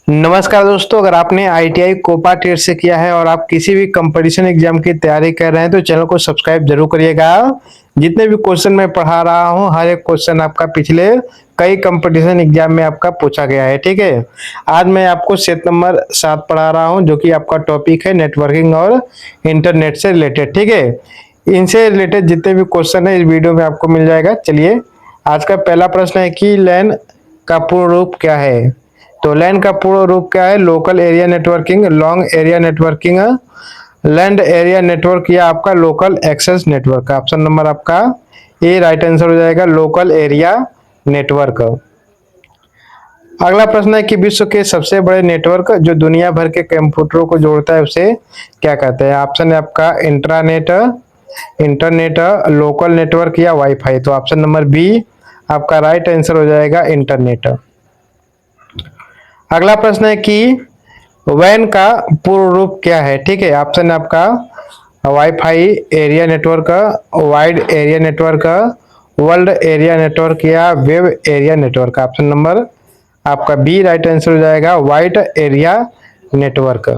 नमस्कार दोस्तों, अगर आपने आईटीआई कोपा टेट से किया है और आप किसी भी कंपटीशन एग्जाम की तैयारी कर रहे हैं तो चैनल को सब्सक्राइब जरूर करिएगा। जितने भी क्वेश्चन मैं पढ़ा रहा हूं हर एक क्वेश्चन आपका पिछले कई कंपटीशन एग्जाम में आपका पूछा गया है। ठीक है, आज मैं आपको सेट नंबर 7 पढ़ा रहा हूं जो कि आपका टॉपिक है नेटवर्किंग और इंटरनेट से रिलेटेड। ठीक है, इनसे रिलेटेड जितने भी क्वेश्चन है इस वीडियो में आपको मिल जाएगा। चलिए, आज का पहला प्रश्न है कि लैन का पूर्ण रूप क्या है। तो लैन का पूर्ण रूप क्या है? Local area networking, long area networking, land area network या आपका local access network. Option number आपका ए राइट आंसर हो जाएगा, लोकल एरिया नेटवर्क। अगला प्रश्न है कि विश्व के सबसे बड़े नेटवर्क जो दुनिया भर के कंप्यूटरों को जोड़ता है उसे क्या कहते हैं? ऑप्शन है आपका इंट्रानेट, इंटरनेट, लोकल नेटवर्क या वाईफाई। तो ऑप्शन नंबर बी आपका राइट आंसर हो जाएगा, इंटरनेट। अगला प्रश्न है कि वैन का पूर्ण रूप क्या है? ठीक है, ऑप्शन है आपका wifi area network, wide area network, world area network या web area network. Option number आपका बी राइट आंसर हो जाएगा, वाइड एरिया नेटवर्क।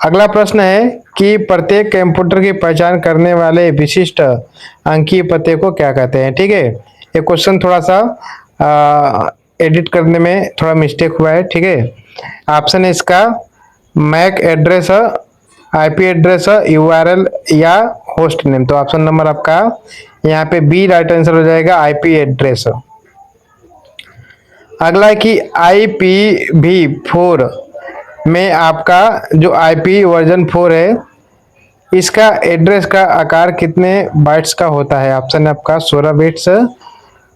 अगला प्रश्न है कि प्रत्येक कंप्यूटर की पहचान करने वाले विशिष्ट अंकीय पते को क्या कहते हैं? ठीक है, ये क्वेश्चन थोड़ा सा एडिट करने में थोड़ा मिस्टेक हुआ है। ठीक है, ऑप्शन है इसका MAC address, IP address, URL या होस्ट नेम। तो ऑप्शन नंबर आपका यहाँ पे बी राइट आंसर हो जाएगा, आईपी एड्रेस। अगला है कि IPv4 में आपका जो आईपी वर्जन 4 है इसका एड्रेस का आकार कितने बाइट्स का होता है? ऑप्शन है आपका 16 बिट्स,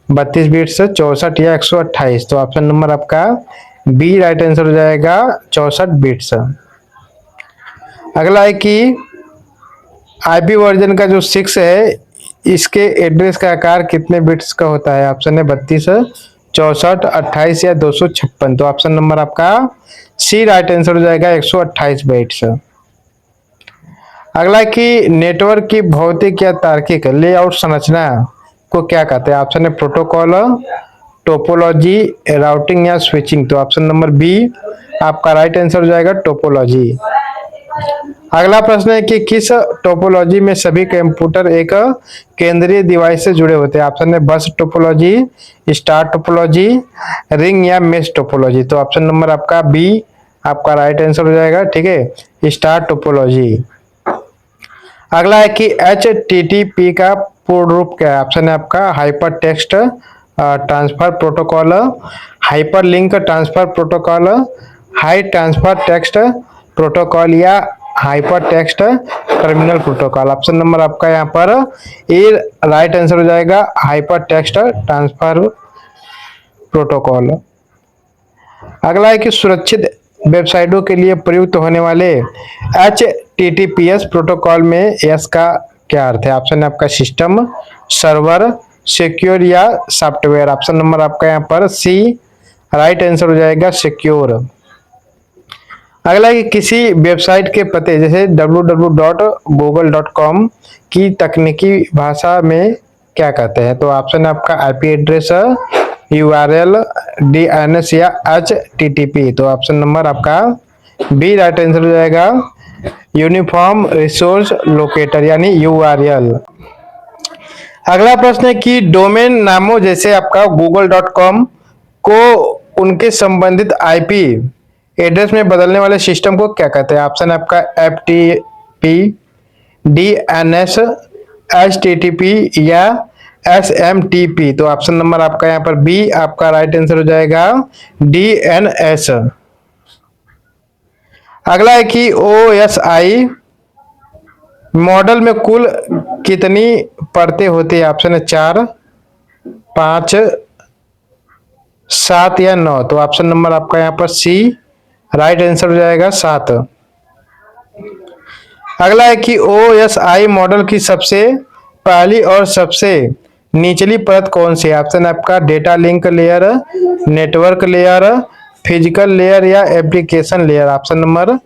32 बिट्स, 64 या 128। तो ऑप्शन नंबर आपका बी राइट आंसर हो जाएगा, 64 बिट्स। अगला है कि आईपी वर्जन का जो 6 है इसके एड्रेस का आकार कितने बिट्स का होता है? ऑप्शन है 32, 64, 28 या 256। तो ऑप्शन नंबर आपका सी राइट आंसर हो जाएगा, 128 बिट्स। अगला है कि नेटवर्क की भौतिक या तार्किक लेआउट संरचना को क्या कहते हैं? ऑप्शन है प्रोटोकॉल, टोपोलॉजी, राउटिंग या स्विचिंग। तो ऑप्शन नंबर बी आपका राइट आंसर हो जाएगा, टोपोलॉजी। अगला प्रश्न है कि किस टोपोलॉजी में सभी कंप्यूटर एक केंद्रीय डिवाइस से जुड़े होते हैं? ऑप्शन है बस टोपोलॉजी, स्टार टोपोलॉजी, रिंग या मेश टोपोलॉजी। तो ऑप्शन नंबर आपका बी आपका राइट आंसर हो जाएगा। ठीक है, स्टार टोपोलॉजी। अगला है कि HTTP का पूर्ण रूप क्या है? ऑप्शन है आपका hyper text transfer protocol, hyper link transfer protocol, high transfer text protocol या hyper text terminal protocol. Option number आपका यहाँ पर ए राइट आंसर हो जाएगा, हाइपर टेक्स्ट ट्रांसफर प्रोटोकॉल। अगला है कि सुरक्षित वेबसाइटों के लिए प्रयुक्त होने वाले HTTPS प्रोटोकॉल में एस का क्या अर्थ है? ऑप्शन है आपका सिस्टम, सर्वर, सिक्योर या सॉफ्टवेयर। ऑप्शन नंबर आपका यहाँ पर सी राइट आंसर हो जाएगा, सिक्योर। अगला है कि किसी वेबसाइट के पते जैसे www.google.com की तकनीकी भाषा में क्या कहते हैं? तो ऑप्शन है आपका आईपी एड्रेस, यूआरएल, डीएनएस या HTTP। तो ऑप्शन नंबर आपका बी राइट आंसर हो जाएगा, यूनिफॉर्म रिसोर्स लोकेटर यानी यूआरएल। अगला प्रश्न है कि डोमेन नामों जैसे आपका google.com को उनके संबंधित आईपी एड्रेस में बदलने वाले सिस्टम को क्या कहते हैं? ऑप्शन है आपका FTP, DNS, HTTP या SMTP। तो ऑप्शन नंबर आपका यहाँ पर बी आपका राइट आंसर हो जाएगा, DNS। अगला है कि OSI मॉडल में कुल कितनी परतें होती है? ऑप्शन है 4, 5, 7 या 9। तो ऑप्शन नंबर आपका यहाँ पर सी राइट आंसर हो जाएगा, 7। अगला है कि OSI मॉडल की सबसे पहली और सबसे निचली परत कौन सी है? ऑप्शन आपका data link layer, network layer, physical layer या एप्लीकेशन लेयर। ऑप्शन नंबर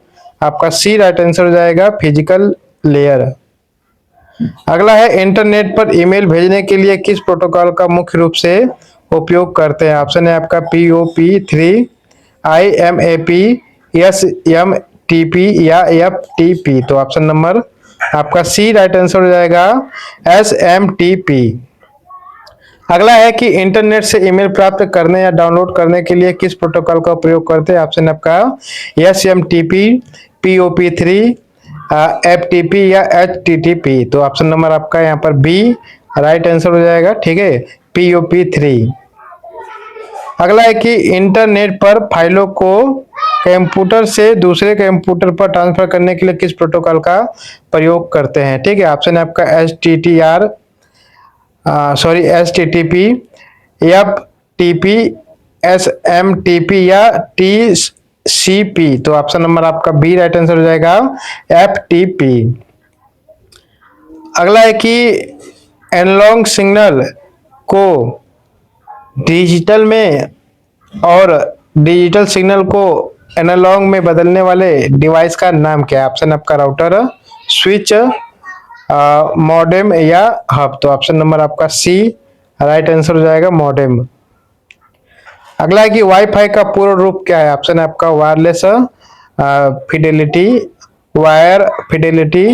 आपका सी राइट आंसर हो जाएगा, फिजिकल लेयर। अगला है इंटरनेट पर ईमेल भेजने के लिए किस प्रोटोकॉल का मुख्य रूप से उपयोग करते हैं? ऑप्शन है आपका POP3, IMAP, SMTP या FTP। तो ऑप्शन नंबर आपका सी राइट आंसर हो जाएगा, SMTP। अगला है कि इंटरनेट से ईमेल प्राप्त करने या डाउनलोड करने के लिए किस प्रोटोकॉल का उपयोग करते हैं? ऑप्शन आपका SMTP, POP3, FTP या HTTP। तो ऑप्शन नंबर आपका यहाँ पर बी राइट आंसर हो जाएगा, ठीक है, POP3। अगला है कि इंटरनेट पर फाइलों को कंप्यूटर से दूसरे कंप्यूटर पर ट्रांसफर करने के लिए किस प्रोटोकॉल का प्रयोग करते हैं? ठीक है, ऑप्शन है आपका HTTP, FTP, SMTP या TCP। तो ऑप्शन नंबर आपका बी राइट आंसर हो जाएगा, FTP। अगला है कि एनालॉग सिग्नल को डिजिटल में और डिजिटल सिग्नल को एनालॉग में बदलने वाले डिवाइस का नाम क्या है? ऑप्शन आपका राउटर, स्विच, मॉडेम या हब। तो ऑप्शन नंबर आपका सी राइट आंसर हो जाएगा, मॉडेम। अगला है कि वाईफाई का पूर्ण रूप क्या है? ऑप्शन है आपका wireless Fidelity, wire Fidelity,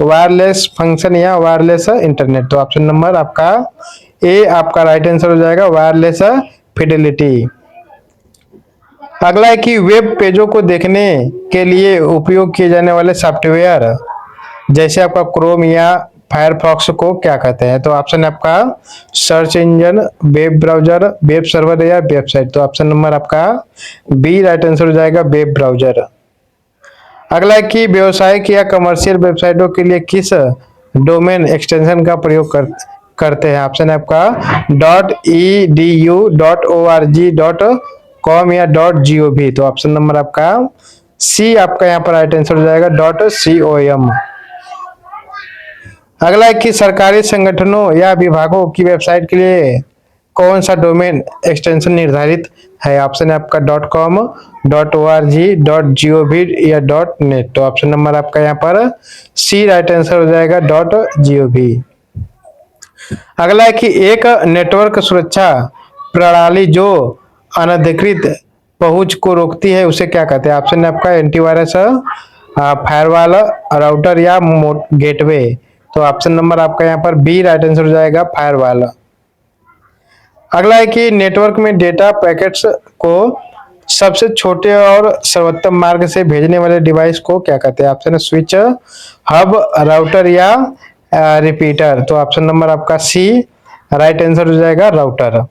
wireless function या वायरलेस इंटरनेट। तो ऑप्शन नंबर आपका ए आपका राइट आंसर हो जाएगा, वायरलेस फिडेलिटी। अगला है कि वेब पेजों को देखने के लिए उपयोग किए जाने वाले सॉफ्टवेयर जैसे आपका क्रोम या फायरफॉक्स को क्या कहते हैं? तो ऑप्शन है आपका search engine, web browser, web server या वेबसाइट। तो ऑप्शन नंबर आपका बी राइट आंसर हो जाएगा, वेब ब्राउजर। अगला है कि व्यवसायिक या कमर्शियल वेबसाइटों के लिए किस डोमेन एक्सटेंशन का प्रयोग करते हैं? ऑप्शन है आपका .edu, .org, .com या .gov। तो ऑप्शन नंबर आपका सी आपका यहाँ पर राइट आंसर हो जाएगा, .com। अगला है कि सरकारी संगठनों या विभागों की वेबसाइट के लिए कौन सा डोमेन एक्सटेंशन निर्धारित है? ऑप्शन है आपका .com, .org, .gov या .net। तो ऑप्शन नंबर आपका यहाँ पर सी राइट आंसर हो जाएगा, .gov। अगला है कि एक नेटवर्क सुरक्षा प्रणाली जो अनधिकृत पहुंच को रोकती है उसे क्या कहते हैं? ऑप्शन है आपका एंटीवायरस, फायरवॉल, राउटर या गेटवे। तो ऑप्शन नंबर आपका यहाँ पर बी राइट आंसर हो जाएगा, फायरवॉल। अगला है कि नेटवर्क में डेटा पैकेट्स को सबसे छोटे और सर्वोत्तम मार्ग से भेजने वाले डिवाइस को क्या कहते हैं? ऑप्शन है स्विच, हब, राउटर या रिपीटर। तो ऑप्शन नंबर आपका सी राइट आंसर हो जाएगा, राउटर।